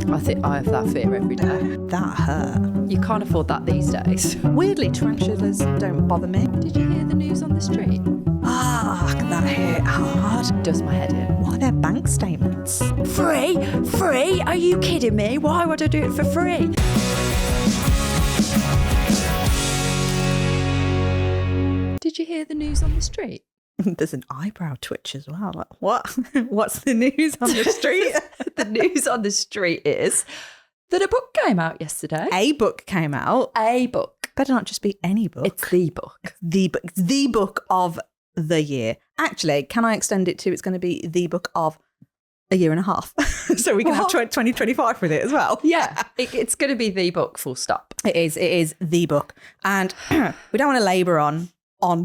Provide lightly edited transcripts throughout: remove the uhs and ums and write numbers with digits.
I think I have that fear every day. That hurt. You can't afford that these days. Weirdly, tarantulas don't bother me. Did you hear the news on the street? Ah, that hit hard. Does my head in. What are their bank statements? Free? Free? Are you kidding me? Why would I do it for free? Did you hear the news on the street? There's an eyebrow twitch as well. Like, what? What's the news on the street? The news on the street is that a book came out yesterday. A book came out. A book. Better not just be any book. It's the book. The book of the year. Actually, can I extend it to it's going to be the book of a year and a half? So we can have 2025 with it as well. Yeah, it's going to be the book, full stop. It is the book. And we don't want to labour on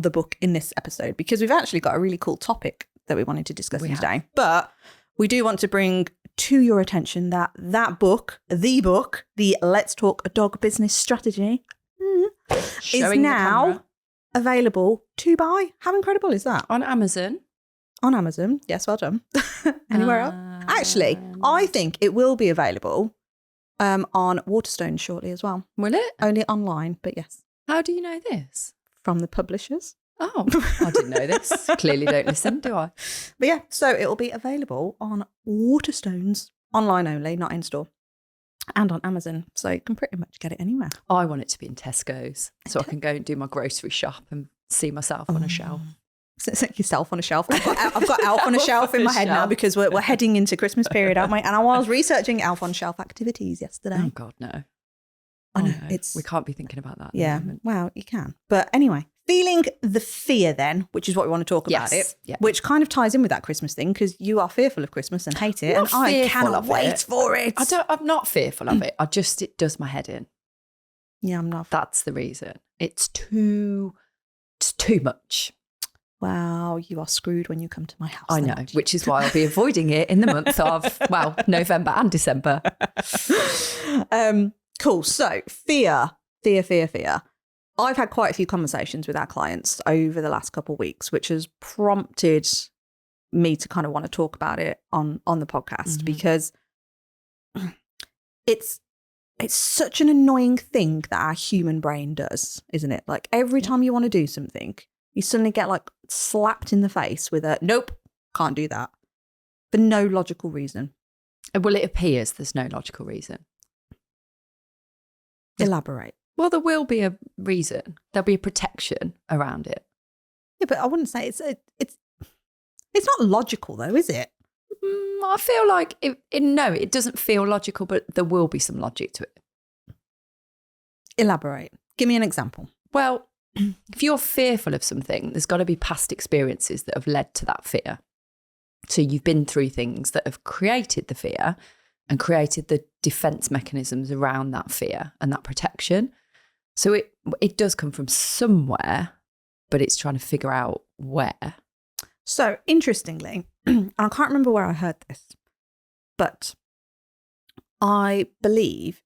the book in this episode because we've actually got a really cool topic that we wanted to discuss today. But we do want to bring to your attention that book, the Let's Talk a Dog Business Strategy, is now available to buy. How incredible is that? On Amazon. On Amazon. Yes, well done. Anywhere else? Actually, I think it will be available on Waterstones shortly as well. Will it? Only online, but yes. How do you know this? From the publishers. Oh, I didn't know this. Clearly don't listen, do I? But yeah, so it will be available on Waterstones, online only, not in store, and on Amazon. So you can pretty much get it anywhere. I want it to be in Tesco's so I can go and do my grocery shop and see myself on a shelf. So yourself on a shelf. I've got Elf on a shelf in my head now because we're heading into Christmas period, aren't we? And I was researching Elf on shelf activities yesterday. Oh God, no. I know. No. We can't be thinking about that. Yeah, well, you can. But anyway, feeling the fear then, which is what we want to talk about which kind of ties in with that Christmas thing because you are fearful of Christmas and hate it. And I cannot wait for it. I'm not fearful of it. It does my head in. Yeah, I'm not. That's the reason. It's too much. Wow, you are screwed when you come to my house. I know, which is why I'll be avoiding it in the month of, November and December. Cool. So fear. I've had quite a few conversations with our clients over the last couple of weeks, which has prompted me to kind of want to talk about it on the podcast because it's such an annoying thing that our human brain does, isn't it? Like every time you want to do something, you suddenly get like slapped in the face with a nope, can't do that for no logical reason. Well, it appears there's no logical reason. Elaborate. Well, there will be a reason. There'll be a protection around it. Yeah, but I wouldn't say it's not logical though, is it? I feel like it doesn't feel logical, but there will be some logic to it. Elaborate. Give me an example. Well, if you're fearful of something, there's got to be past experiences that have led to that fear. So you've been through things that have created the fear and created the defense mechanisms around that fear and that protection. So it does come from somewhere, but it's trying to figure out where. So interestingly, and I can't remember where I heard this, but I believe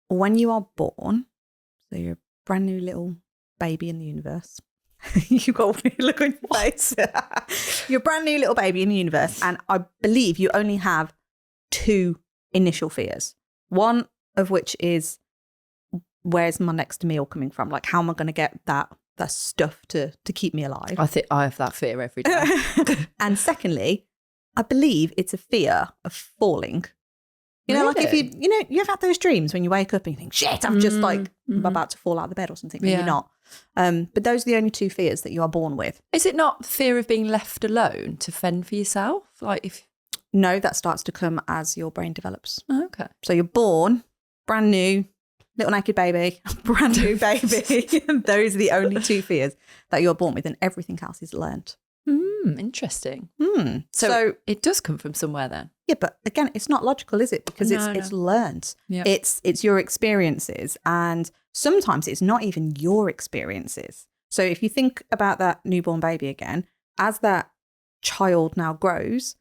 when you are born, so you're a brand new little baby in the universe. You've got a weird look on your face. You're a brand new little baby in the universe. And I believe you only have two initial fears. One of which is, where's my next meal coming from? Like, how am I going to get that stuff to keep me alive? I think I have that fear every day. And secondly, I believe it's a fear of falling. You know, Really? like if you've had those dreams when you wake up and you think, shit, I'm just about to fall out of the bed or something. Yeah. You're not. But those are the only two fears that you are born with. Is it not fear of being left alone to fend for yourself? No, that starts to come as your brain develops. Oh, okay. So you're born, brand new, little naked baby, brand new baby. Those are the only two fears that you're born with, and everything else is learned. Interesting. So it does come from somewhere then. Yeah, but again, it's not logical, is it? Because it's learned. Yep. It's your experiences, and sometimes it's not even your experiences. So if you think about that newborn baby again, as that child now grows,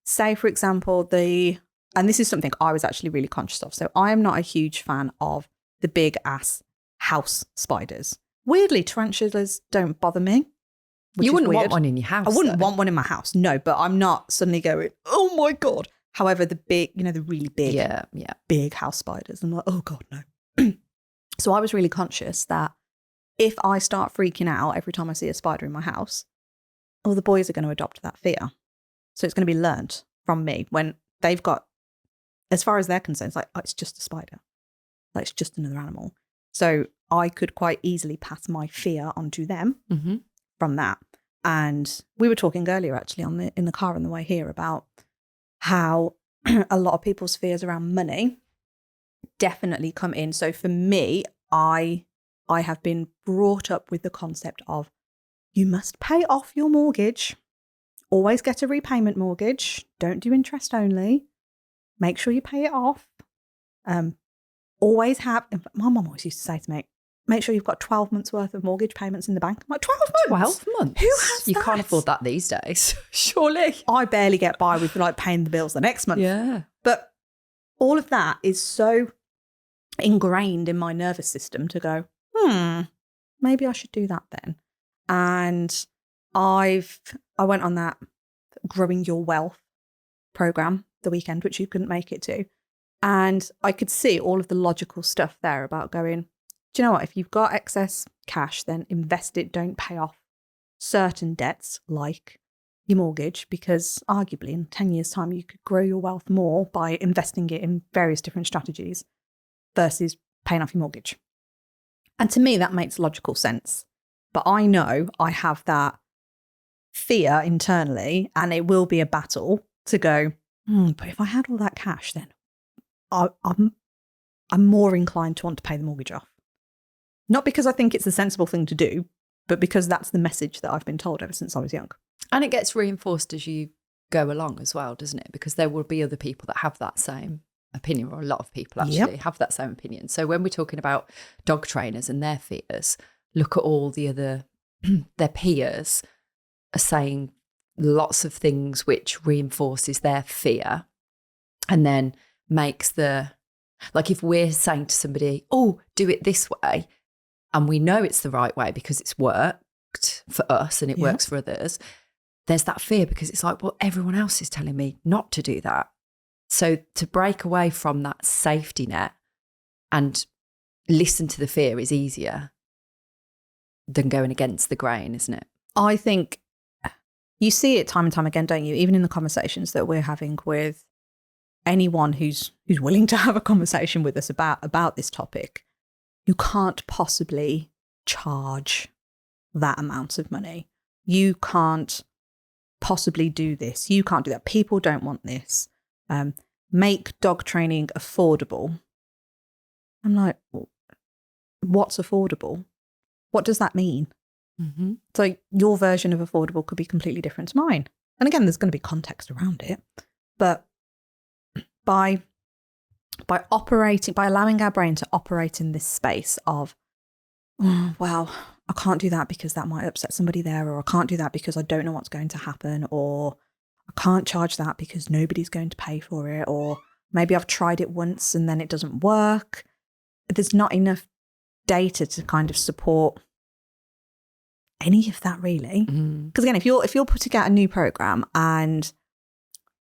say for example, and this is something I was actually really conscious of. So I am not a huge fan of the big ass house spiders. Weirdly, tarantulas don't bother me. You wouldn't want one in your house. I wouldn't want one in my house, no, but I'm not suddenly going, oh my God, However, the big, the really big, big house spiders, I'm like, oh God, no. So I was really conscious that if I start freaking out every time I see a spider in my house, the boys are going to adopt that fear. So it's going to be learned from me when they've got, as far as they're concerned, it's like, oh, it's just a spider. Like, it's just another animal. So I could quite easily pass my fear onto them from that. And we were talking earlier, actually, in the car on the way here about how a lot of people's fears around money definitely come in. So for me, I have been brought up with the concept of you must pay off your mortgage. Always get a repayment mortgage. Don't do interest only. Make sure you pay it off. Always have, my mum always used to say to me, make sure you've got 12 months worth of mortgage payments in the bank. I'm like, 12 months? 12 months? Who has You that? can't afford that these days, surely. I barely get by with like paying the bills the next month. Yeah. But all of that is so ingrained in my nervous system to go, maybe I should do that then. And I went on that Growing Your Wealth program the weekend, which you couldn't make it to. And I could see all of the logical stuff there about going, do you know what? If you've got excess cash, then invest it. Don't pay off certain debts like your mortgage, because arguably in 10 years' time, you could grow your wealth more by investing it in various different strategies versus paying off your mortgage. And to me, that makes logical sense. But I know I have that fear internally, and it will be a battle to go, but if I had all that cash, then I'm more inclined to want to pay the mortgage off. Not because I think it's the sensible thing to do, but because that's the message that I've been told ever since I was young. And it gets reinforced as you go along as well, doesn't it? Because there will be other people that have that same opinion, or a lot of people actually have that same opinion. So when we're talking about dog trainers and their fears, look at all the other, their peers are saying lots of things which reinforces their fear, and then makes like if we're saying to somebody, oh, do it this way, and we know it's the right way because it's worked for us and it works for others, there's that fear because it's like, well, everyone else is telling me not to do that. So to break away from that safety net and listen to the fear is easier than going against the grain, isn't it? I think you see it time and time again, don't you? Even in the conversations that we're having with anyone who's willing to have a conversation with us about this topic, you can't possibly charge that amount of money. You can't possibly do this. You can't do that. People don't want this. Make dog training affordable. I'm like, what's affordable? What does that mean? Mm-hmm. So your version of affordable could be completely different to mine. And again, there's going to be context around it. But by allowing our brain to operate in this space of, oh, well, I can't do that because that might upset somebody there, or I can't do that because I don't know what's going to happen, or I can't charge that because nobody's going to pay for it, or maybe I've tried it once and then it doesn't work. There's not enough data to kind of support any of that, really. Because again, if you're putting out a new program and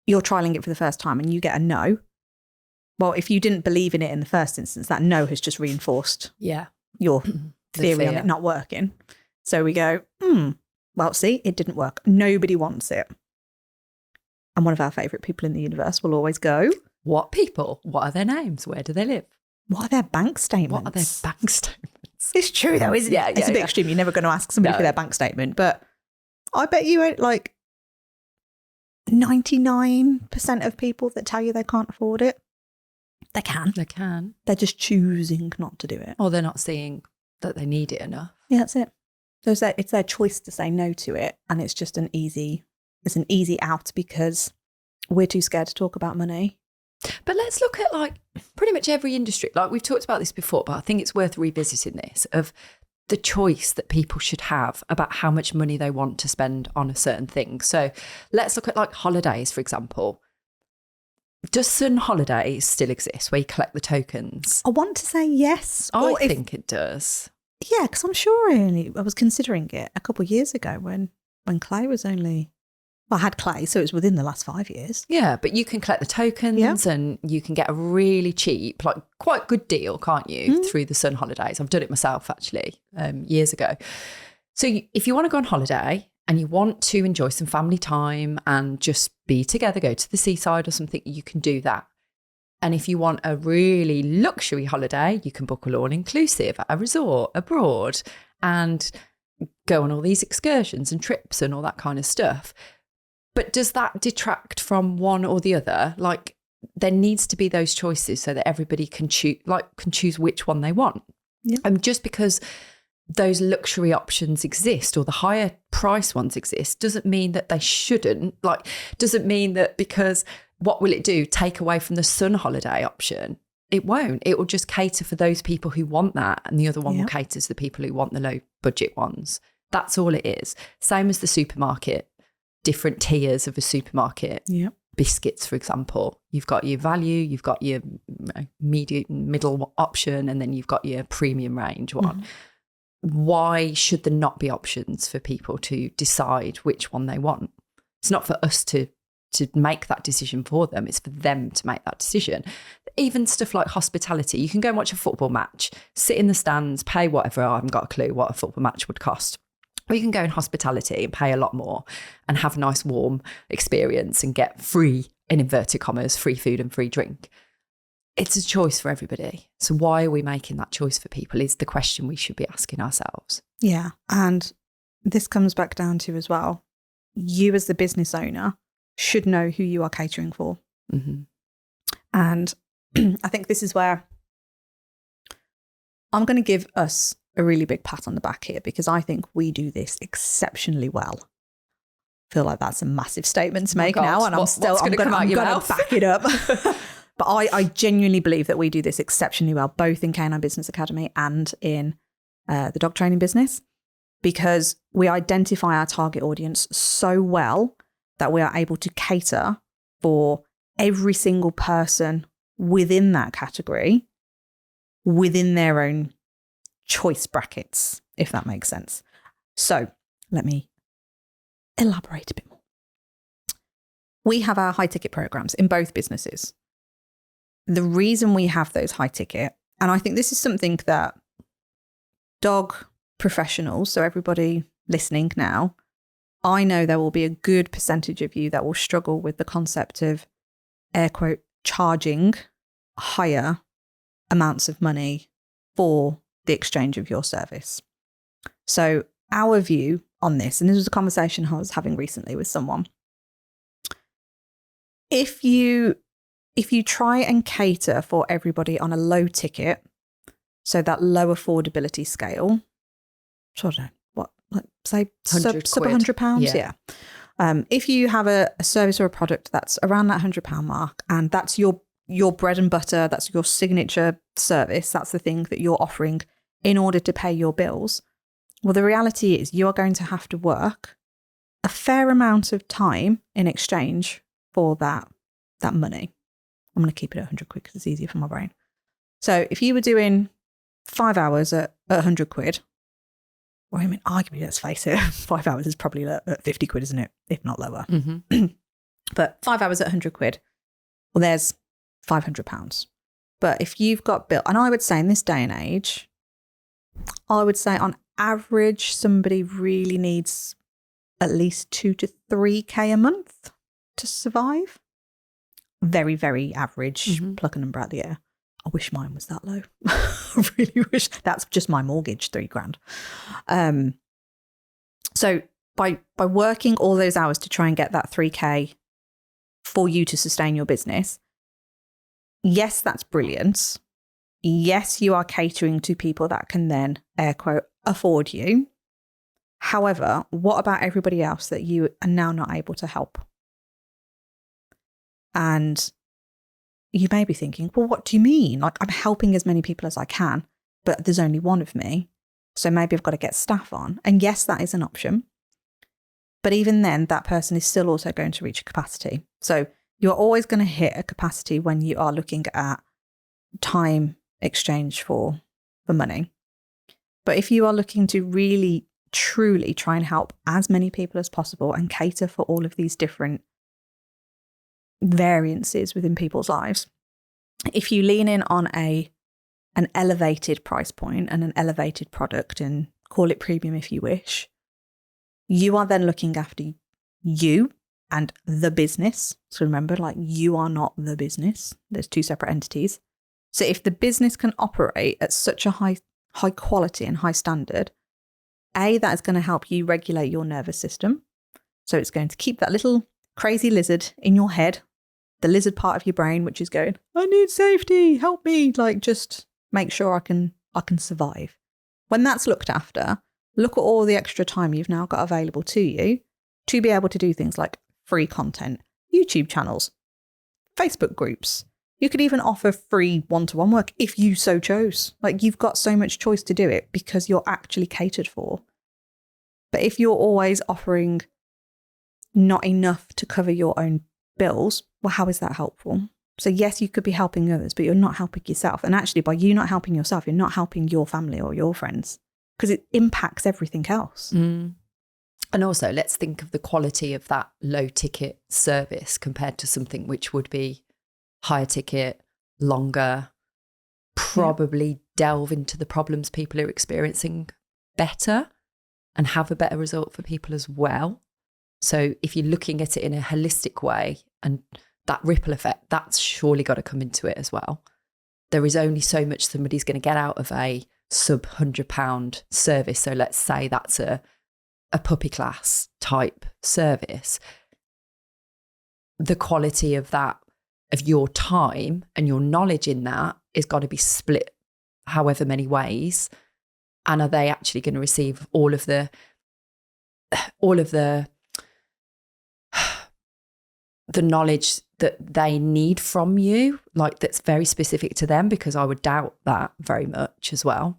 you're trialing it for the first time and you get a no, well, if you didn't believe in it in the first instance, that no has just reinforced your theory on it not working. So we go, well, see, it didn't work. Nobody wants it. And one of our favourite people in the universe will always go, what people? What are their names? Where do they live? What are their bank statements? What are their bank statements? It's true though, isn't it? It's a bit extreme. You're never going to ask somebody for their bank statement. But I bet you like 99% of people that tell you they can't afford it, they can. They can. They're just choosing not to do it. Or they're not seeing that they need it enough. Yeah, that's it. So it's their choice to say no to it. And it's just an easy out because we're too scared to talk about money. But let's look at like pretty much every industry. Like we've talked about this before, but I think it's worth revisiting this of the choice that people should have about how much money they want to spend on a certain thing. So let's look at like holidays, for example. Does Sun Holidays still exist where you collect the tokens? I want to say yes. I think it does. Yeah, because I'm sure I was considering it a couple of years ago when Clay was only Well, I had clay, so it was within the last 5 years. Yeah, but you can collect the tokens and you can get a really cheap, like quite good deal, can't you, through the Sun holidays. I've done it myself, actually, years ago. So if you want to go on holiday and you want to enjoy some family time and just be together, go to the seaside or something, you can do that. And if you want a really luxury holiday, you can book all inclusive at a resort abroad and go on all these excursions and trips and all that kind of stuff. But does that detract from one or the other? Like, there needs to be those choices so that everybody can choose which one they want. Yeah. And just because those luxury options exist or the higher price ones exist doesn't mean that they shouldn't. Like, doesn't mean that because what will it do? Take away from the Sun holiday option? It won't. It will just cater for those people who want that, and the other one will cater to the people who want the low budget ones. That's all it is. Same as the supermarket. Different tiers of a supermarket. Yeah. Biscuits, for example. You've got your value, you've got your middle option, and then you've got your premium range one. Why should there not be options for people to decide which one they want? It's not for us to make that decision for them. It's for them to make that decision. Even stuff like hospitality. You can go and watch a football match, sit in the stands, pay whatever. I haven't got a clue what a football match would cost. Or you can go in hospitality and pay a lot more and have a nice warm experience and get free, in inverted commas, free food and free drink. It's a choice for everybody. So why are we making that choice for people is the question we should be asking ourselves. Yeah. And this comes back down to as well, you as the business owner should know who you are catering for. And I think this is where I'm going to give us a really big pat on the back here, because I think we do this exceptionally well. I feel like that's a massive statement to make now, and I'm going to back it up. But I genuinely believe that we do this exceptionally well, both in Canine Business Academy and in the dog training business, because we identify our target audience so well that we are able to cater for every single person within that category, within their own choice brackets, if that makes sense. So let me elaborate a bit more. We have our high ticket programs in both businesses. The reason we have those high ticket, and I think this is something that dog professionals, so everybody listening now, I know there will be a good percentage of you that will struggle with the concept of, air quote, charging higher amounts of money for the exchange of your service. So our view on this, and this was a conversation I was having recently with someone, if you try and cater for everybody on a low ticket, so that low affordability scale, so I don't know, what, like say sub £100, yeah. If you have a service or a product that's around that £100 mark, and that's your bread and butter, that's your signature service, that's the thing that you're offering in order to pay your bills, well, the reality is you are going to have to work a fair amount of time in exchange for that money. I'm going to keep it at 100 quid because it's easier for my brain. So if you were doing 5 hours at 100 quid, well, I mean, arguably, let's face it, 5 hours is probably at 50 quid, isn't it? If not lower. But 5 hours at 100 quid, well, there's £500. But if you've got bill, and I would say in this day and age, I would say on average, somebody really needs at least 2 to 3K a month to survive. Very, very average, pluck a number out the air. I wish mine was that low. I really wish. That's just my mortgage, £3,000. So by working all those hours to try and get that 3K for you to sustain your business, yes, that's brilliant. Yes, you are catering to people that can then, air quote, afford you. However, what about everybody else that you are now not able to help? And you may be thinking, well, what do you mean? Like, I'm helping as many people as I can, but there's only one of me. So maybe I've got to get staff on. And yes, that is an option. But even then, that person is still also going to reach a capacity. So you're always going to hit a capacity when you are looking at time exchange for money. But if you are looking to really truly try and help as many people as possible and cater for all of these different variances within people's lives. If you lean in on an elevated price point and an elevated product, and call it premium if you wish, you are then looking after you and the business. So remember, like, you are not the business. There's two separate entities. So if the business can operate at such a high quality and high standard, that is going to help you regulate your nervous system. So it's going to keep that little crazy lizard in your head, the lizard part of your brain, which is going, I need safety, help me, like, just make sure I can survive. When that's looked after, look at all the extra time you've now got available to you to be able to do things like free content, YouTube channels, Facebook groups. You could even offer free one-to-one work if you so chose. Like, you've got so much choice to do it because you're actually catered for. But if you're always offering not enough to cover your own bills, well, how is that helpful? So yes, you could be helping others, but you're not helping yourself. And actually, by you not helping yourself, you're not helping your family or your friends, because it impacts everything else. Mm. And also, let's think of the quality of that low ticket service compared to something which would be higher ticket, longer, probably delve into the problems people are experiencing better and have a better result for people as well. So if you're looking at it in a holistic way, and that ripple effect, that's surely got to come into it as well. There is only so much somebody's going to get out of a sub £100 service. So let's say that's a puppy class type service. The quality of that, of your time and your knowledge in that, is got to be split however many ways. And are they actually going to receive all of the knowledge that they need from you, like, that's very specific to them? Because I would doubt that very much as well.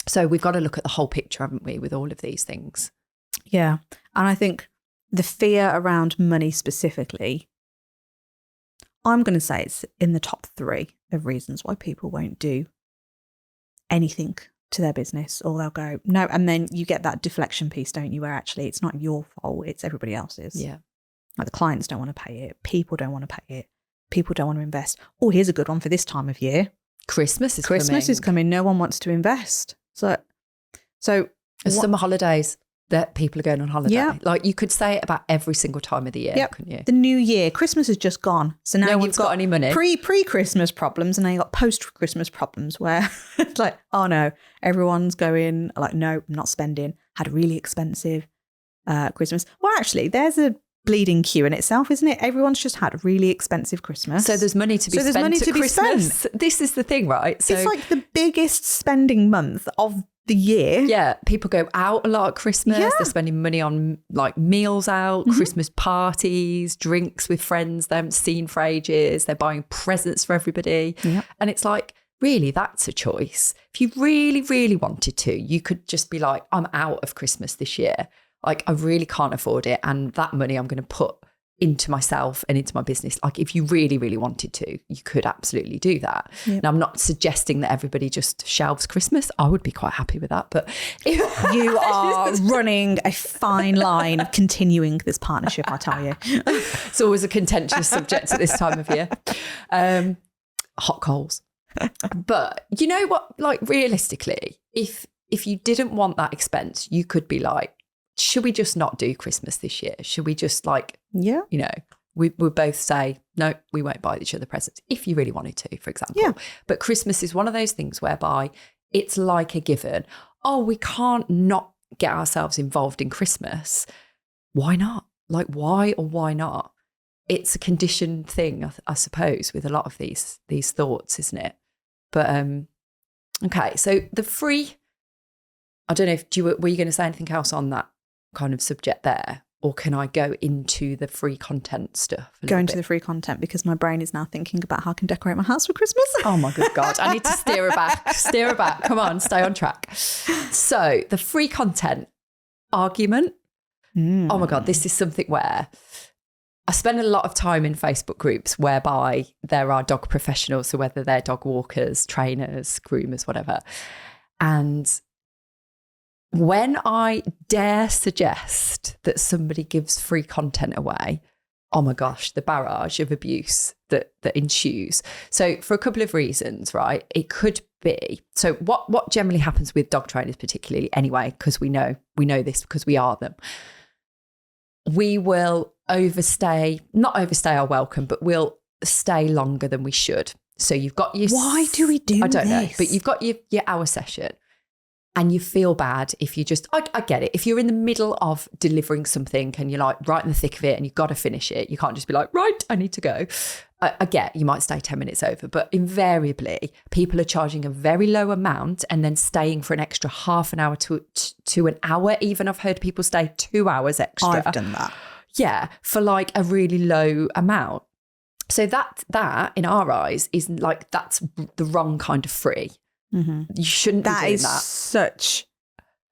So we've got to look at the whole picture, haven't we, with all of these things? Yeah. And I think the fear around money specifically, I'm going to say it's in the top 3 of reasons why people won't do anything to their business, or they'll go, no. And then you get that deflection piece, don't you, where actually it's not your fault, it's everybody else's. Yeah. Like, the clients don't want to pay it. People don't want to pay it. People don't want to invest. Oh, here's a good one for this time of year. Christmas is coming. No one wants to invest. So summer holidays, that people are going on holiday. Yeah. Like, you could say it about every single time of the year, couldn't you? The new year, Christmas is just gone. So now no you've one's got any money. Pre-Christmas problems, and now you've got post-Christmas problems where it's like, oh no, everyone's going, like, no, I'm not spending. Had a really expensive Christmas. Well, actually, there's a bleeding queue in itself, isn't it? Everyone's just had a really expensive Christmas. So there's money to be spent at Christmas. This is the thing, right? So it's like the biggest spending month of the year. Yeah, people go out a lot at Christmas. Yeah. They're spending money on, like, meals out, Christmas parties, drinks with friends they haven't seen for ages. They're buying presents for everybody. Yeah. And it's like, really, that's a choice. If you really, really wanted to, you could just be like, I'm out of Christmas this year. Like, I really can't afford it. And that money I'm going to put into myself and into my business. Like, if you really, really wanted to, you could absolutely do that. Yep. Now, I'm not suggesting that everybody just shelves Christmas. I would be quite happy with that. But you are running a fine line of continuing this partnership, I tell you. It's always a contentious subject at this time of year. Hot coals. But you know what? Like, realistically, if you didn't want that expense, you could be like, should we just not do Christmas this year? Should we just, like, yeah, you know, we would both say, no, we won't buy each other presents, if you really wanted to, for example. Yeah. But Christmas is one of those things whereby it's like a given. Oh, we can't not get ourselves involved in Christmas. Why not? Like, why or why not? It's a conditioned thing, I suppose, with a lot of these thoughts, isn't it? But, okay, so the free, I don't know if, were you going to say anything else on that kind of subject there? Or can I go into the free content stuff? Go into the free content, because my brain is now thinking about how I can decorate my house for Christmas. Oh my good God. I need to steer her back. Come on, stay on track. So the free content argument. Oh my God, this is something where I spend a lot of time in Facebook groups whereby there are dog professionals, so whether they're dog walkers, trainers, groomers, whatever. And when I dare suggest that somebody gives free content away, oh my gosh, the barrage of abuse that ensues. So for a couple of reasons, right? It could be, so what generally happens with dog trainers particularly anyway, because we know this because we are them. We will not overstay our welcome, but we'll stay longer than we should. So you've got your... Why do we do this? I don't know, but you've got your hour session. And you feel bad if you just, I get it. If you're in the middle of delivering something and you're like right in the thick of it and you've got to finish it, you can't just be like, right, I need to go. I get you might stay 10 minutes over, but invariably people are charging a very low amount and then staying for an extra half an hour to an hour. Even I've heard people stay 2 hours extra. I've done that. Yeah, for like a really low amount. So that in our eyes is like, that's the wrong kind of free. Mm-hmm. You shouldn't be doing that. That is such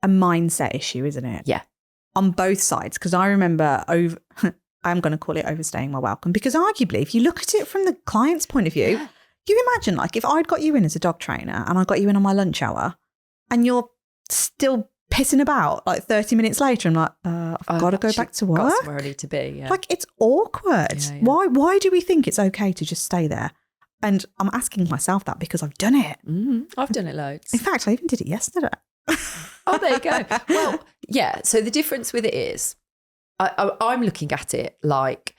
a mindset issue, isn't it? Yeah. On both sides, because I remember I'm going to call it overstaying my welcome, because arguably, if you look at it from the client's point of view, you imagine like if I'd got you in as a dog trainer and I got you in on my lunch hour and you're still pissing about like 30 minutes later, I'm like, I've got to go back to work. Got somewhere I need to be. Yeah. Like it's awkward. Yeah. Why do we think it's okay to just stay there? And I'm asking myself that because I've done it. I've done it loads. In fact, I even did it yesterday. Oh, there you go. Well, yeah. So the difference with it is I'm looking at it like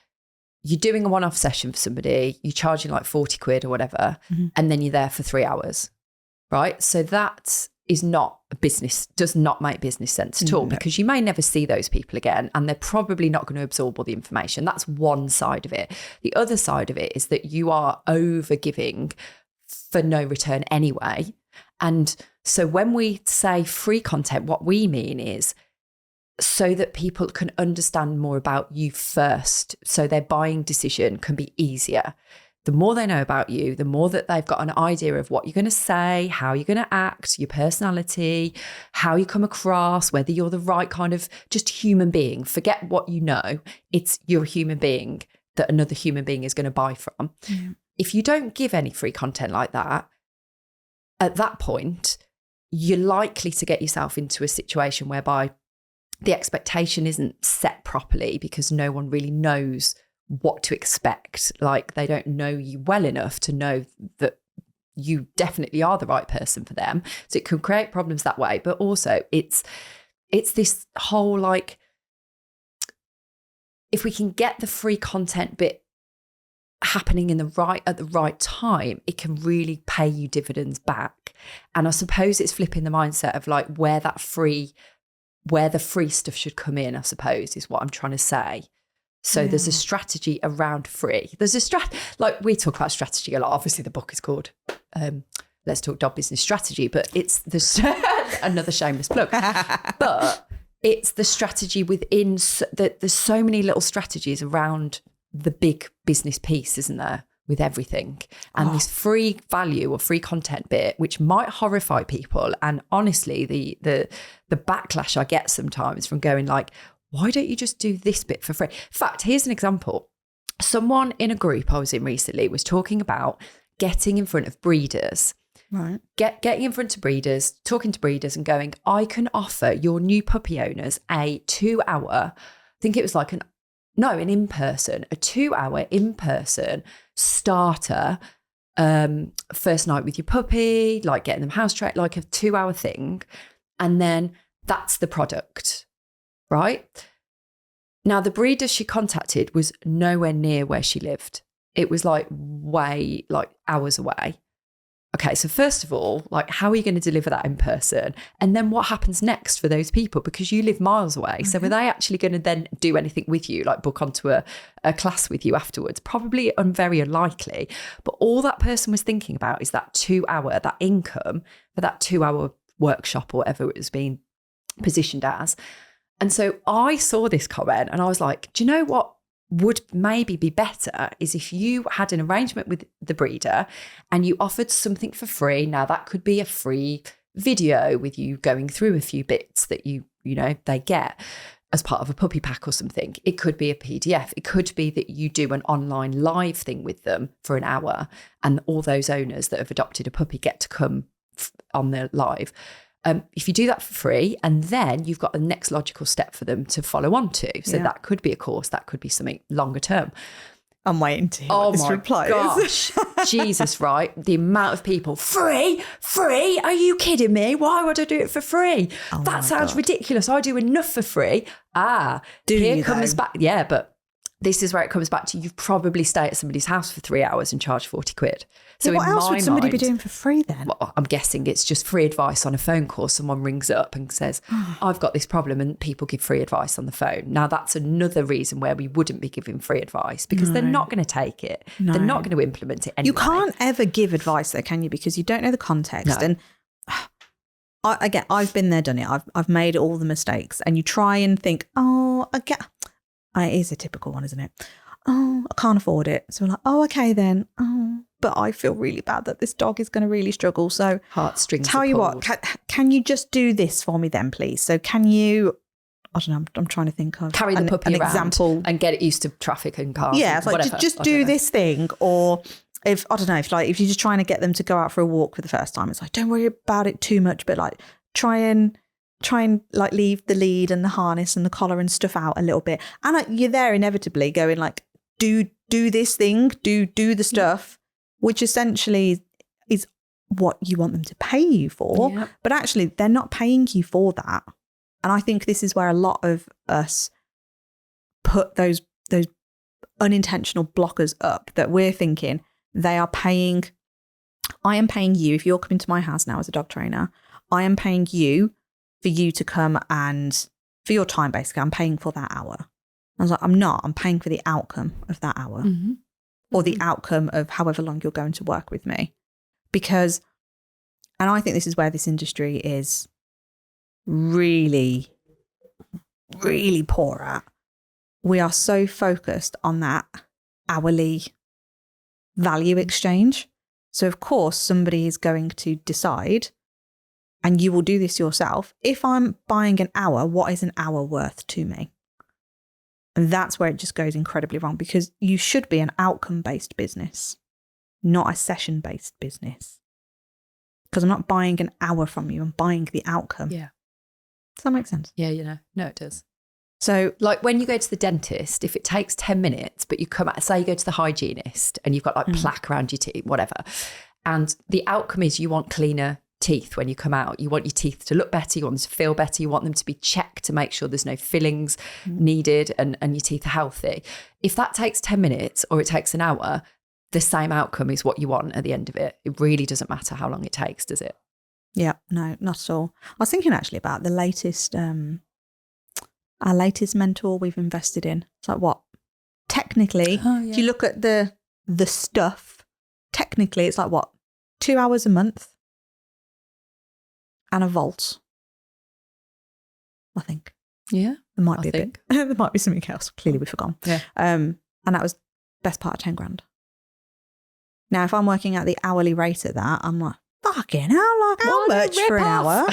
you're doing a one-off session for somebody, you're charging like 40 quid or whatever, and then you're there for 3 hours, right? So that is not a business, does not make business sense at all, because you may never see those people again and they're probably not going to absorb all the information. That's one side of it. The other side of it is that you are over giving for no return anyway. And so when we say free content, what we mean is so that people can understand more about you first, so their buying decision can be easier. The more they know about you, the more that they've got an idea of what you're going to say, how you're going to act, your personality, how you come across, whether you're the right kind of just human being. Forget what you know. It's you're a human being that another human being is going to buy from. Yeah. If you don't give any free content like that, at that point, you're likely to get yourself into a situation whereby the expectation isn't set properly because no one really knows what to expect. Like they don't know you well enough to know that you definitely are the right person for them. So it can create problems that way. But also it's this whole like, if we can get the free content bit happening at the right time, it can really pay you dividends back. And I suppose it's flipping the mindset of like where the free stuff should come in, I suppose, is what I'm trying to say. So there's a strategy around free. There's a like we talk about strategy a lot. Obviously the book is called Let's Talk Dog Business Strategy, but there's another shameless plug. But it's the strategy within there's so many little strategies around the big business piece, isn't there? With everything. And this free value or free content bit, which might horrify people. And honestly, the backlash I get sometimes from going like, why don't you just do this bit for free? In fact, here's an example. Someone in a group I was in recently was talking about getting in front of breeders. Right. Getting in front of breeders, talking to breeders and going, I can offer your new puppy owners a 2-hour, I think it was like an in-person, a 2-hour in-person starter, first night with your puppy, like getting them house trained, like a 2-hour thing. And then that's the product. Right? Now, the breeder she contacted was nowhere near where she lived. It was like way, like hours away. Okay, so first of all, like how are you going to deliver that in person? And then what happens next for those people? Because you live miles away. So are they actually going to then do anything with you, like book onto a class with you afterwards? Probably very unlikely. But all that person was thinking about is that 2-hour, that income for that 2-hour workshop or whatever it was being positioned as. And so I saw this comment and I was like, do you know what would maybe be better is if you had an arrangement with the breeder and you offered something for free. Now that could be a free video with you going through a few bits that you know, they get as part of a puppy pack or something. It could be a PDF. It could be that you do an online live thing with them for an hour and all those owners that have adopted a puppy get to come on their live. If you do that for free, and then you've got the next logical step for them to follow on to. So that could be a course, that could be something longer term. I'm waiting to hear what this reply gosh. Jesus, right? The amount of people, free? Are you kidding me? Why would I do it for free? That sounds ridiculous. I do enough for free. Here comes back. Yeah, but this is where it comes back to, you've probably stayed at somebody's house for 3 hours and charged 40 quid. So what else would somebody be doing for free then? Well, I'm guessing it's just free advice on a phone call. Someone rings up and says, I've got this problem, and people give free advice on the phone. Now, that's another reason where we wouldn't be giving free advice, because they're not going to take it. No. They're not going to implement it anyway. You can't ever give advice though, can you? Because you don't know the context. No. And I've been there, done it. I've made all the mistakes, and you try and think, it is a typical one, isn't it? I can't afford it. So we're like, okay then. But I feel really bad that this dog is going to really struggle. So heartstrings. Tell you what, can you just do this for me then, please? So can you, I don't know, I'm trying to think of carry the puppy an around example and get it used to traffic and cars. Yeah, it's like just do this thing. Or if you're just trying to get them to go out for a walk for the first time, it's like, don't worry about it too much, but like try and like leave the lead and the harness and the collar and stuff out a little bit. And you're there inevitably going like, do this thing, do the stuff, which essentially is what you want them to pay you for. Yep. But actually they're not paying you for that. And I think this is where a lot of us put those unintentional blockers up, that we're thinking I am paying you. If you're coming to my house now as a dog trainer, I am paying you for you to come and for your time, basically. I'm paying for that hour. I was like, I'm not. I'm paying for the outcome of that hour or the outcome of however long you're going to work with me. Because, and I think this is where this industry is really, really poor at. We are so focused on that hourly value exchange. So, of course, somebody is going to decide, and you will do this yourself, if I'm buying an hour, what is an hour worth to me? And that's where it just goes incredibly wrong, because you should be an outcome-based business, not a session-based business. Because I'm not buying an hour from you, I'm buying the outcome. Yeah. Does that make sense? Yeah, no, it does. So, like when you go to the dentist, if it takes 10 minutes, but you come out, say you go to the hygienist and you've got like plaque around your teeth, whatever, and the outcome is you want cleaner teeth when you come out. You want your teeth to look better, you want them to feel better, you want them to be checked to make sure there's no fillings needed and your teeth are healthy. If that takes 10 minutes or it takes an hour, the same outcome is what you want at the end of it. It really doesn't matter how long it takes, does it? Yeah, no, not at all. I was thinking actually about the latest, our latest mentor we've invested in. It's like what? Technically, if you look at the stuff, technically it's like what? 2 hours a month? And a vault, I think. Yeah, there might be a bit. There might be something else. Clearly, we've forgotten. Yeah. And that was best part of 10 grand. Now, if I'm working at the hourly rate at that, I'm like, fucking hell, like how much for an hour?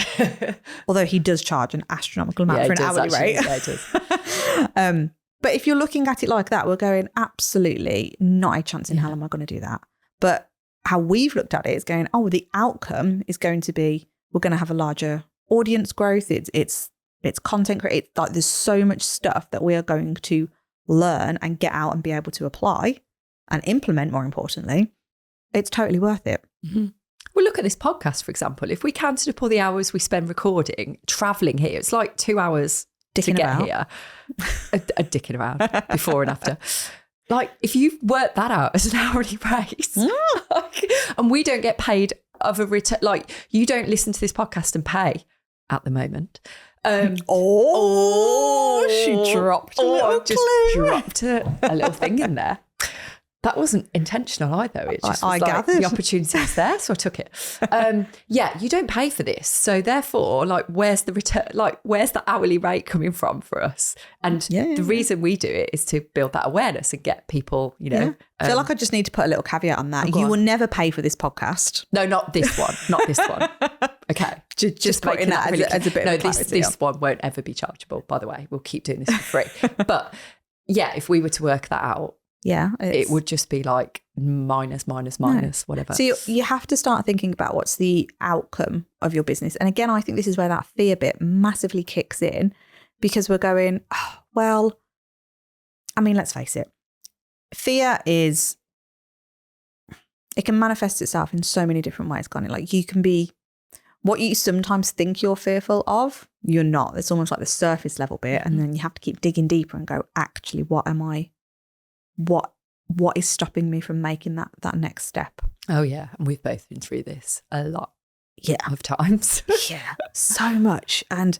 Although he does charge an astronomical amount for an hourly rate. Yeah, it does. But if you're looking at it like that, we're going, absolutely not a chance in hell am I going to do that. But how we've looked at it is going, the outcome is going to be, we're going to have a larger audience growth. It's content creation. Like there's so much stuff that we are going to learn and get out and be able to apply and implement. More importantly, it's totally worth it. Mm-hmm. Well, look at this podcast, for example. If we counted up all the hours we spend recording, traveling here, it's like 2 hours to get here. A dicking around before and after. Like if you work that out as an hourly rate, and we don't get paid of a return, like you don't listen to this podcast and pay at the moment. She dropped dropped a little thing in there. That wasn't intentional either. It just was gathered the opportunity was there, so I took it. You don't pay for this, so therefore, like, where's the return? Like, where's the hourly rate coming from for us? And the reason we do it is to build that awareness and get people, you know. I feel like I just need to put a little caveat on that. You will never pay for this podcast. No, not this one. Not this one. Okay, just putting that really as a bit. No, this one won't ever be chargeable. By the way, we'll keep doing this for free. But yeah, if we were to work that out. Yeah. It would just be like minus, whatever. So you have to start thinking about what's the outcome of your business. And again, I think this is where that fear bit massively kicks in, because we're going, oh, well, I mean, let's face it. Fear it can manifest itself in so many different ways, can't it? Like you can be, what you sometimes think you're fearful of, you're not. It's almost like the surface level bit. And then you have to keep digging deeper and go, actually, what is stopping me from making that next step? Oh yeah. And we've both been through this a lot of times. Yeah, so much. And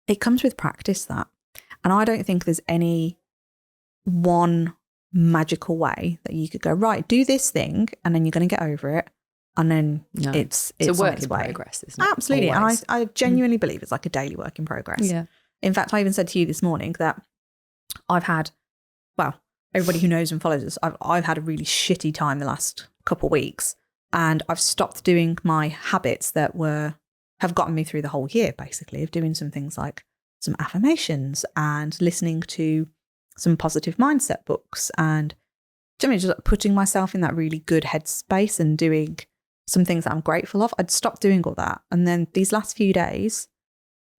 it comes with practice, that. And I don't think there's any one magical way that you could go, right, do this thing and then you're going to get over it. And then it's a work its in way. progress, isn't it? Absolutely. Always. And I genuinely believe it's like a daily work in progress. Yeah. In fact, I even said to you this morning that I've had, well, everybody who knows and follows us, I've had a really shitty time the last couple of weeks, and I've stopped doing my habits that have gotten me through the whole year, basically, of doing some things like some affirmations and listening to some positive mindset books and just putting myself in that really good headspace and doing some things that I'm grateful of. I'd stopped doing all that. And then these last few days,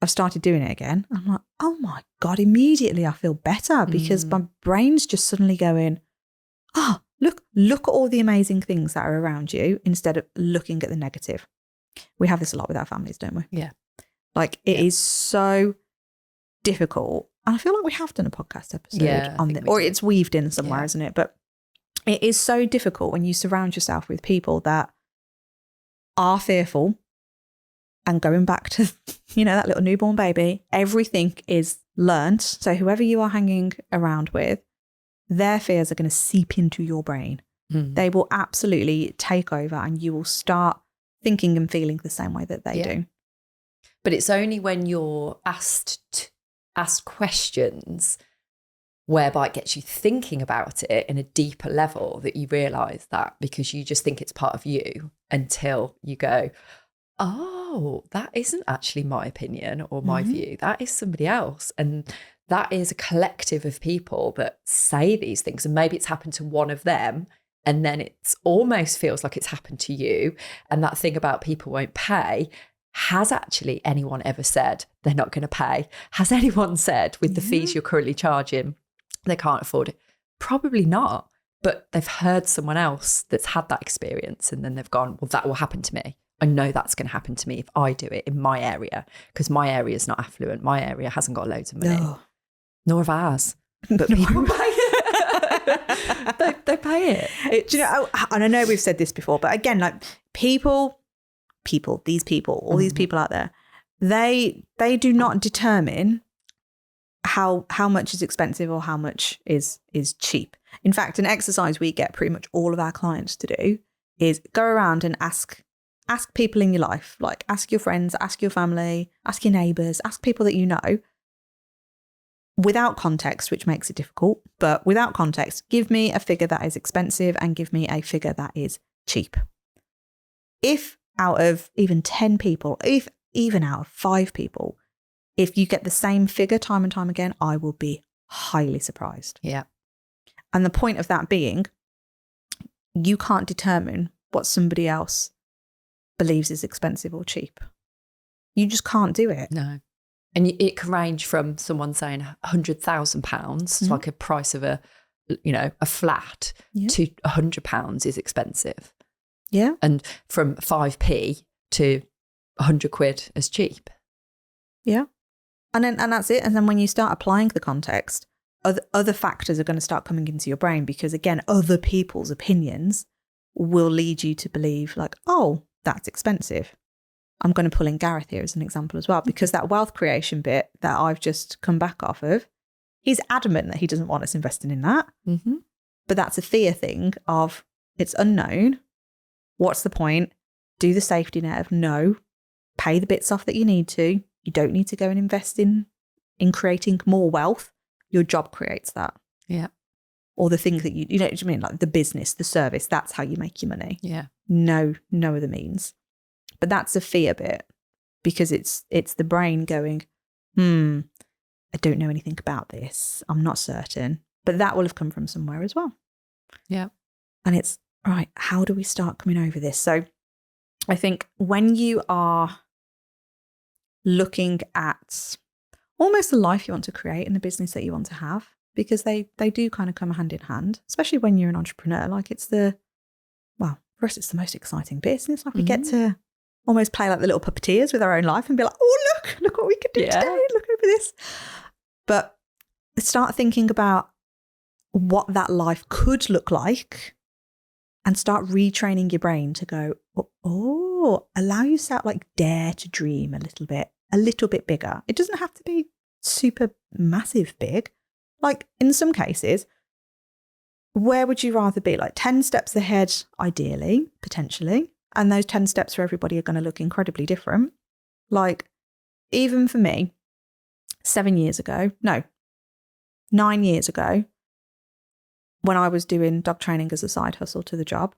I've started doing it again. I'm like, oh my God, immediately I feel better because my brain's just suddenly going, oh, look at all the amazing things that are around you instead of looking at the negative. We have this a lot with our families, don't we? Yeah. Like it is so difficult. And I feel like we have done a podcast episode on this, or it's weaved in somewhere, isn't it? But it is so difficult when you surround yourself with people that are fearful and going back to, that little newborn baby, everything is learned. So whoever you are hanging around with, their fears are going to seep into your brain. They will absolutely take over and you will start thinking and feeling the same way that they do. But it's only when you're asked questions whereby it gets you thinking about it in a deeper level that you realise that, because you just think it's part of you until you go, oh, that isn't actually my opinion or my view. That is somebody else. And that is a collective of people that say these things. And maybe it's happened to one of them. And then it's almost feels like it's happened to you. And that thing about people won't pay, has actually anyone ever said they're not going to pay? Has anyone said with the fees you're currently charging, they can't afford it? Probably not. But they've heard someone else that's had that experience and then they've gone, well, that will happen to me. I know that's going to happen to me if I do it in my area, because my area is not affluent. My area hasn't got loads of money, nor have ours. But people pay it. They pay it. Do you know, and I know we've said this before, but again, like all these people out there, they do not determine how much is expensive or how much is cheap. In fact, an exercise we get pretty much all of our clients to do is go around and ask people in your life, like ask your friends, ask your family, ask your neighbours, ask people that you know, without context, which makes it difficult, but without context, give me a figure that is expensive and give me a figure that is cheap. If out of even 10 people, if even out of 5 people, if you get the same figure time and time again, I will be highly surprised. Yeah. And the point of that being, you can't determine what somebody else believes is expensive or cheap. You just can't do it. No. And it can range from someone saying £100,000, like a price of a flat, to £100 is expensive. Yeah. And from 5p to 100 quid is cheap. Yeah. And that's it. And then when you start applying the context, other factors are going to start coming into your brain, because again, other people's opinions will lead you to believe like, oh, that's expensive. I'm going to pull in Gareth here as an example as well, because that wealth creation bit that I've just come back off of, he's adamant that he doesn't want us investing in that. Mm-hmm. But that's a fear thing of it's unknown. What's the point? Do the safety net of no, pay the bits off that you need to. You don't need to go and invest in creating more wealth. Your job creates that. Yeah. Or the thing that you know what I mean, like the business, the service, that's how you make your money. Yeah. No other means. But that's a fear bit, because it's the brain going, I don't know anything about this. I'm not certain. But that will have come from somewhere as well. Yeah. And it's, right, how do we start coming over this? So I think when you are looking at almost the life you want to create and the business that you want to have, because they do kind of come hand in hand, especially when you're an entrepreneur. Like for us, it's the most exciting business. Like we get to almost play like the little puppeteers with our own life and be like, oh, look what we could do today. Look over this. But start thinking about what that life could look like and start retraining your brain to go, allow yourself, like, dare to dream a little bit bigger. It doesn't have to be super massive big. Like in some cases, where would you rather be? Like 10 steps ahead, ideally, potentially. And those 10 steps for everybody are going to look incredibly different. Like even for me, 9 years ago, when I was doing dog training as a side hustle to the job,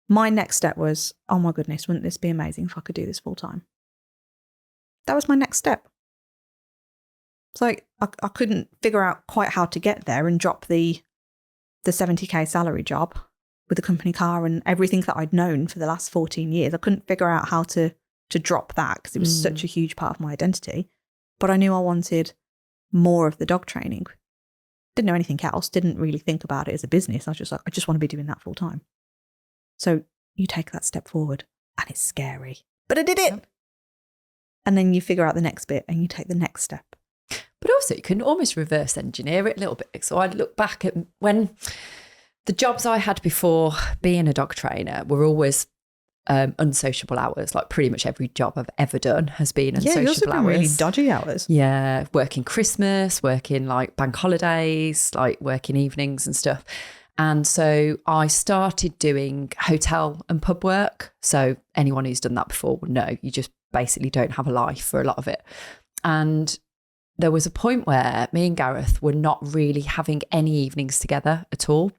my next step was, oh my goodness, wouldn't this be amazing if I could do this full time? That was my next step. It's like I couldn't figure out quite how to get there and drop the 70k salary job with the company car and everything that I'd known for the last 14 years. I couldn't figure out how to drop that because it was such a huge part of my identity. But I knew I wanted more of the dog training. Didn't know anything else, didn't really think about it as a business. I was just like, I just want to be doing that full time. So you take that step forward and it's scary, but I did it. Yep. And then you figure out the next bit and you take the next step. But also you can almost reverse engineer it a little bit. So I look back at when the jobs I had before being a dog trainer were always unsociable hours. Like pretty much every job I've ever done has been unsociable hours. Really dodgy hours. Yeah, working Christmas, working like bank holidays, like working evenings and stuff. And so I started doing hotel and pub work. So anyone who's done that before will know you just basically don't have a life for a lot of it. And there was a point where me and Gareth were not really having any evenings together at all,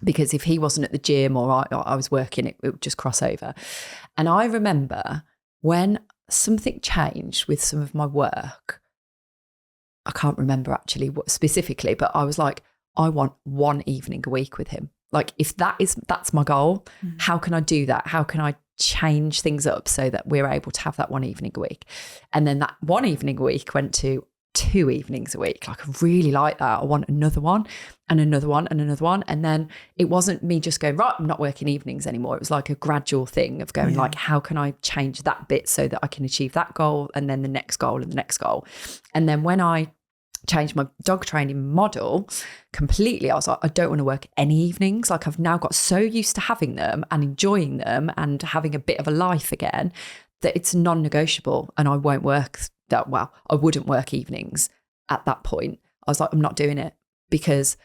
because if he wasn't at the gym or I was working, it would just cross over. And I remember when something changed with some of my work, I can't remember actually what specifically, but I was like, I want one evening a week with him. Like if that's my goal, how can I do that? How can I change things up so that we're able to have that one evening a week? And then that one evening a week went to 2 evenings a week. Like I really like that. I want another one and another one and another one. And then it wasn't me just going, right, I'm not working evenings anymore. It was like a gradual thing of going like, how can I change that bit so that I can achieve that goal and then the next goal and the next goal. And then when I changed my dog training model completely, I was like, I don't want to work any evenings. Like I've now got so used to having them and enjoying them and having a bit of a life again that it's non-negotiable, and I won't work that well. I wouldn't work evenings at that point. I was like, I'm not doing it because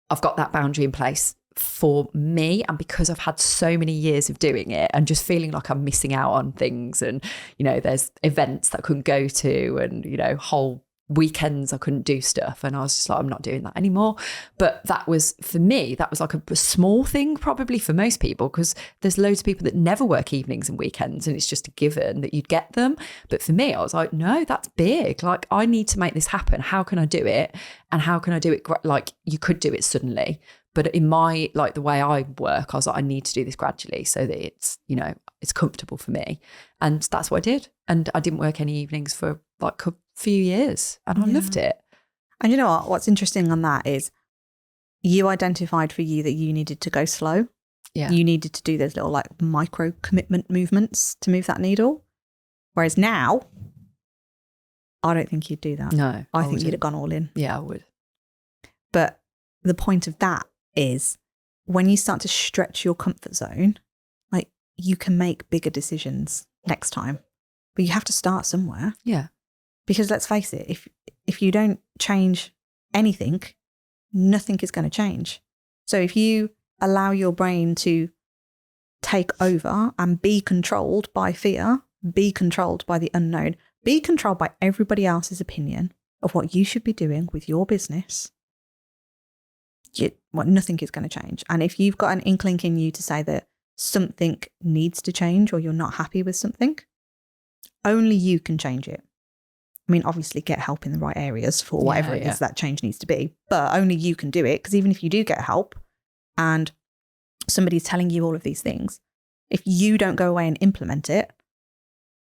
I've got that boundary in place for me, and because I've had so many years of doing it and just feeling like I'm missing out on things, and there's events that I couldn't go to, and whole weekends I couldn't do stuff, and I was just like, I'm not doing that anymore. But that was, for me, that was like a small thing probably for most people, because there's loads of people that never work evenings and weekends and it's just a given that you'd get them. But for me, I was like, no, that's big. Like I need to make this happen. How can I do it? And how can I do it? Like you could do it suddenly, but in my, like the way I work, I was like, I need to do this gradually so that it's, it's comfortable for me. And that's what I did. And I didn't work any evenings for like a few years, and I loved it. And you know what? What's interesting on that is you identified for you that you needed to go slow. Yeah. You needed to do those little like micro commitment movements to move that needle. Whereas now, I don't think you'd do that. No. I think you'd have gone all in. Yeah, I would. But the point of that is when you start to stretch your comfort zone, like you can make bigger decisions next time. But you have to start somewhere. Yeah. Because let's face it, if you don't change anything, nothing is going to change. So if you allow your brain to take over and be controlled by fear, be controlled by the unknown, be controlled by everybody else's opinion of what you should be doing with your business, nothing is going to change. And if you've got an inkling in you to say that something needs to change or you're not happy with something, only you can change it. I mean, obviously get help in the right areas for whatever it is that change needs to be, but only you can do it. Because even if you do get help and somebody's telling you all of these things, if you don't go away and implement it,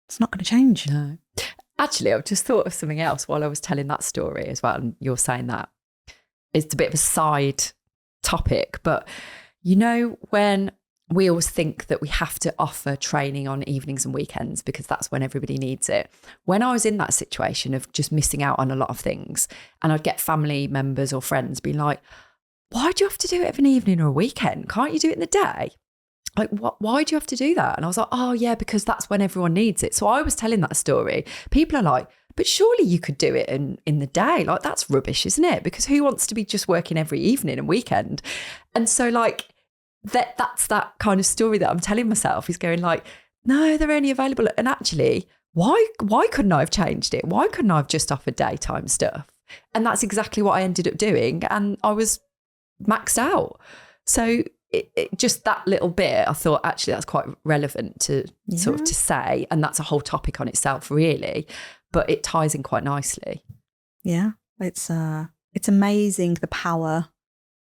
it's not going to change. No. Actually, I've just thought of something else while I was telling that story as well. And you're saying that it's a bit of a side topic, but you know, when we always think that we have to offer training on evenings and weekends because that's when everybody needs it. When I was in that situation of just missing out on a lot of things, and I'd get family members or friends being like, why do you have to do it of an evening or a weekend? Can't you do it in the day? Like, why do you have to do that? And I was like, oh yeah, because that's when everyone needs it. So I was telling that story. People are like, but surely you could do it in the day. Like, that's rubbish, isn't it? Because who wants to be just working every evening and weekend? And so like, that's that kind of story that I'm telling myself is going like, no, they're only available. And actually, why couldn't I have changed it? Why couldn't I have just offered daytime stuff? And that's exactly what I ended up doing. And I was maxed out. So it just that little bit, I thought actually that's quite relevant to sort of to say. And that's a whole topic on itself, really. But it ties in quite nicely. Yeah, it's amazing the power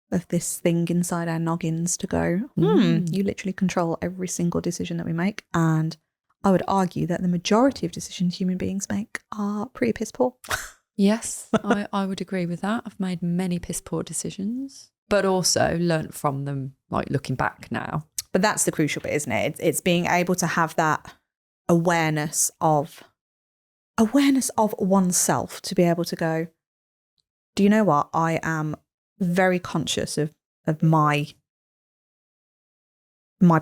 of this thing inside our noggins to go, you literally control every single decision that we make. And I would argue that the majority of decisions human beings make are pretty piss poor. Yes, I would agree with that. I've made many piss poor decisions, but also learnt from them, like looking back now. But that's the crucial bit, isn't it? It's being able to have that awareness of oneself, to be able to go, do you know what? I am very conscious of my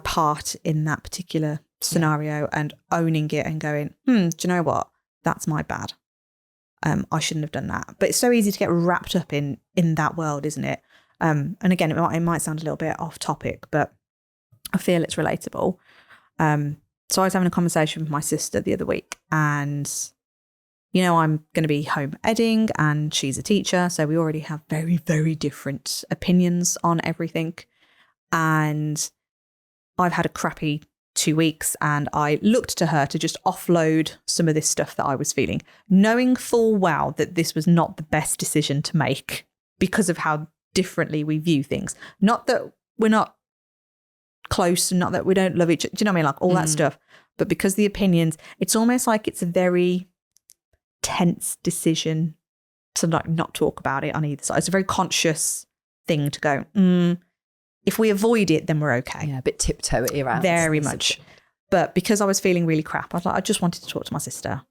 part in that particular scenario and owning it and going, do you know what? That's my bad. I shouldn't have done that. But it's so easy to get wrapped up in that world, isn't it? And again, it might sound a little bit off topic, but I feel it's relatable. So I was having a conversation with my sister the other week, and you know, I'm going to be home editing and she's a teacher. So we already have very, very different opinions on everything. And I've had a crappy 2 weeks, and I looked to her to just offload some of this stuff that I was feeling, knowing full well that this was not the best decision to make because of how differently we view things. Not that we're not close and not that we don't love each other. Do you know what I mean? Like all that stuff. But because the opinions, it's almost like it's a very tense decision to like not talk about it on either side. It's a very conscious thing to go, if we avoid it, then we're okay. Yeah, a bit tiptoe around. Very much. But because I was feeling really crap, I was like, I just wanted to talk to my sister.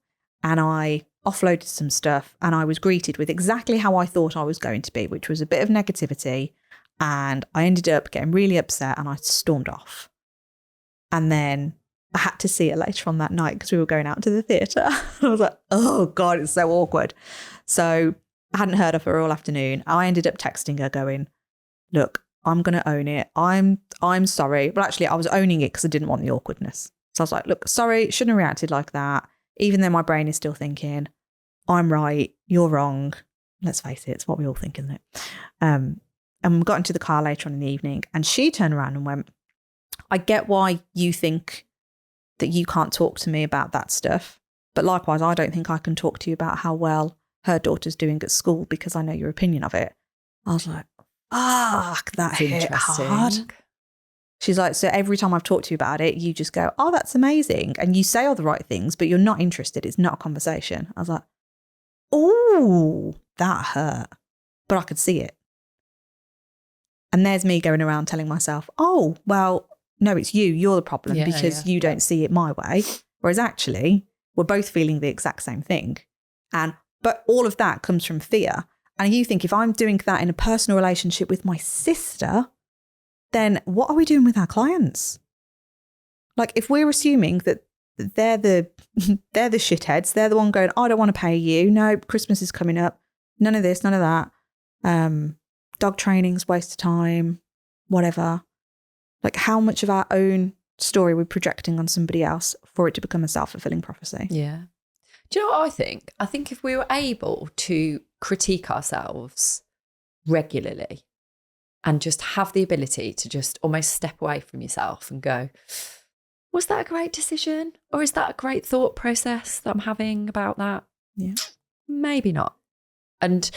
And I offloaded some stuff, and I was greeted with exactly how I thought I was going to be, which was a bit of negativity. And I ended up getting really upset, and I stormed off. And then I had to see her later on that night because we were going out to the theatre. I was like, oh God, it's so awkward. So I hadn't heard of her all afternoon. I ended up texting her going, look, I'm going to own it. I'm sorry. But actually I was owning it because I didn't want the awkwardness. So I was like, look, sorry, shouldn't have reacted like that. Even though my brain is still thinking, I'm right, you're wrong. Let's face it, it's what we all think, isn't it? And we got into the car later on in the evening, and she turned around and went, I get why you think that you can't talk to me about that stuff. But likewise, I don't think I can talk to you about how well her daughter's doing at school because I know your opinion of it. I was like, fuck, that hit hard. She's like, so every time I've talked to you about it, you just go, oh, that's amazing. And you say all the right things, but you're not interested. It's not a conversation. I was like, oh, that hurt. But I could see it. And there's me going around telling myself, oh, well, no, it's you. You're the problem because you don't see it my way. Whereas actually, we're both feeling the exact same thing. But all of that comes from fear. And you think if I'm doing that in a personal relationship with my sister, then what are we doing with our clients? Like if we're assuming that they're the shitheads, they're the one going, I don't want to pay you. No, Christmas is coming up. None of this, none of that. Dog training's waste of time, whatever. Like how much of our own story we're projecting on somebody else for it to become a self-fulfilling prophecy. Yeah. Do you know what I think? I think if we were able to critique ourselves regularly and just have the ability to just almost step away from yourself and go, was that a great decision? Or is that a great thought process that I'm having about that? Yeah. maybe not. And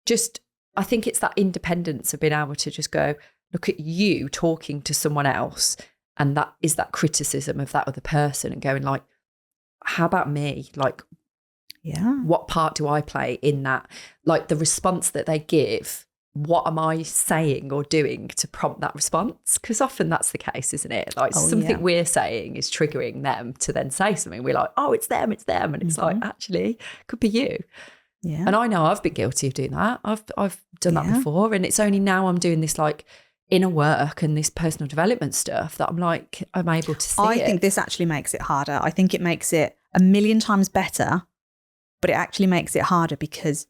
just, I think it's that independence of being able to just go, look at you talking to someone else, and that is that criticism of that other person, and going like, how about me? Like, what part do I play in that? Like the response that they give, what am I saying or doing to prompt that response? Because often that's the case, isn't it? Like something we're saying is triggering them to then say something. We're like, oh, it's them. And it's like, actually, it could be you. Yeah. And I know I've been guilty of doing that. I've done that before. And it's only now I'm doing this like inner work and this personal development stuff that I'm like, I'm able to see it. I think this actually makes it harder. I think it makes it a million times better, but it actually makes it harder because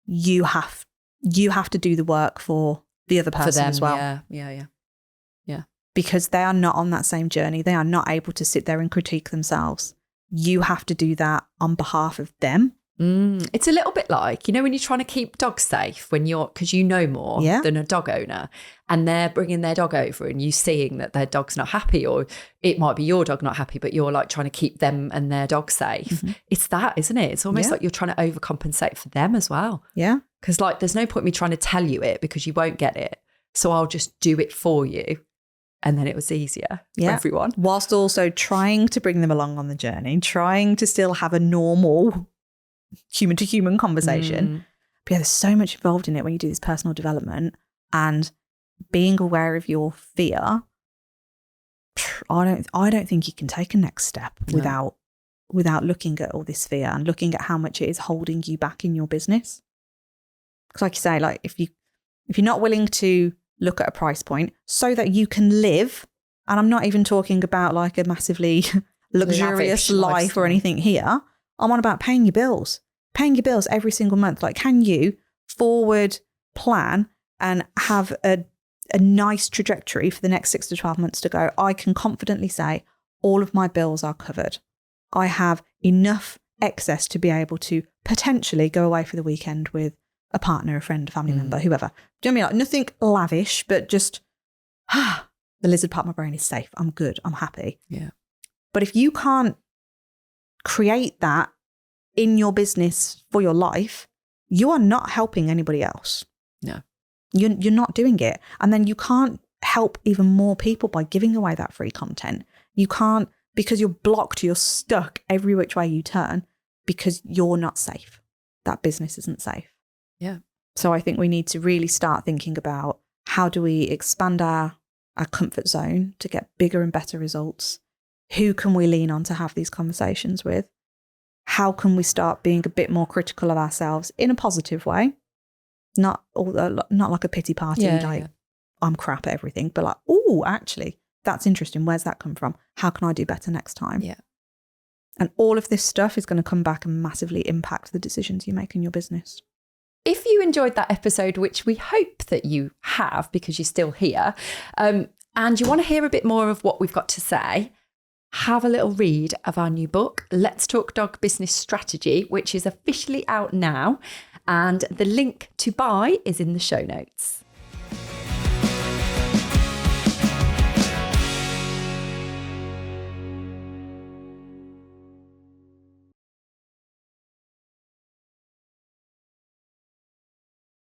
you have to do the work for the other person them, as well. Yeah. Because they are not on that same journey. They are not able to sit there and critique themselves. You have to do that on behalf of them. It's a little bit like, when you're trying to keep dogs safe because you know more than a dog owner, and they're bringing their dog over and you seeing that their dog's not happy, or it might be your dog not happy, but you're like trying to keep them and their dog safe. It's that, isn't it? It's almost like you're trying to overcompensate for them as well. Yeah. Because like there's no point me trying to tell you it because you won't get it. So I'll just do it for you. And then it was easier for everyone. Whilst also trying to bring them along on the journey, trying to still have a normal human to human conversation. But yeah, there's so much involved in it when you do this personal development, and being aware of your fear. I don't think you can take a next step without looking at all this fear and looking at how much it is holding you back in your business. Because like you say, like if you're not willing to look at a price point so that you can live, and I'm not even talking about like a massively luxurious life or anything here. I'm on about paying your bills every single month. Like, can you forward plan and have a nice trajectory for the next 6 to 12 months to go? I can confidently say all of my bills are covered. I have enough excess to be able to potentially go away for the weekend with a partner, a friend, a family member, whoever. Do you know what I mean? Like, nothing lavish, but just, the lizard part of my brain is safe. I'm good. I'm happy. Yeah. But if you can't create that in your business for your life, you are not helping anybody else. No. You're not doing it. And then you can't help even more people by giving away that free content. You can't, because you're blocked, you're stuck every which way you turn because you're not safe. That business isn't safe. Yeah. So I think we need to really start thinking about how do we expand our comfort zone to get bigger and better results? Who can we lean on to have these conversations with? How can we start being a bit more critical of ourselves in a positive way? Not like a pity party, I'm crap at everything, but like, oh, actually, that's interesting. Where's that come from? How can I do better next time? Yeah. And all of this stuff is going to come back and massively impact the decisions you make in your business. If you enjoyed that episode, which we hope that you have because you're still here, and you want to hear a bit more of what we've got to say, have a little read of our new book, Let's Talk Dog Business Strategy, which is officially out now. And the link to buy is in the show notes.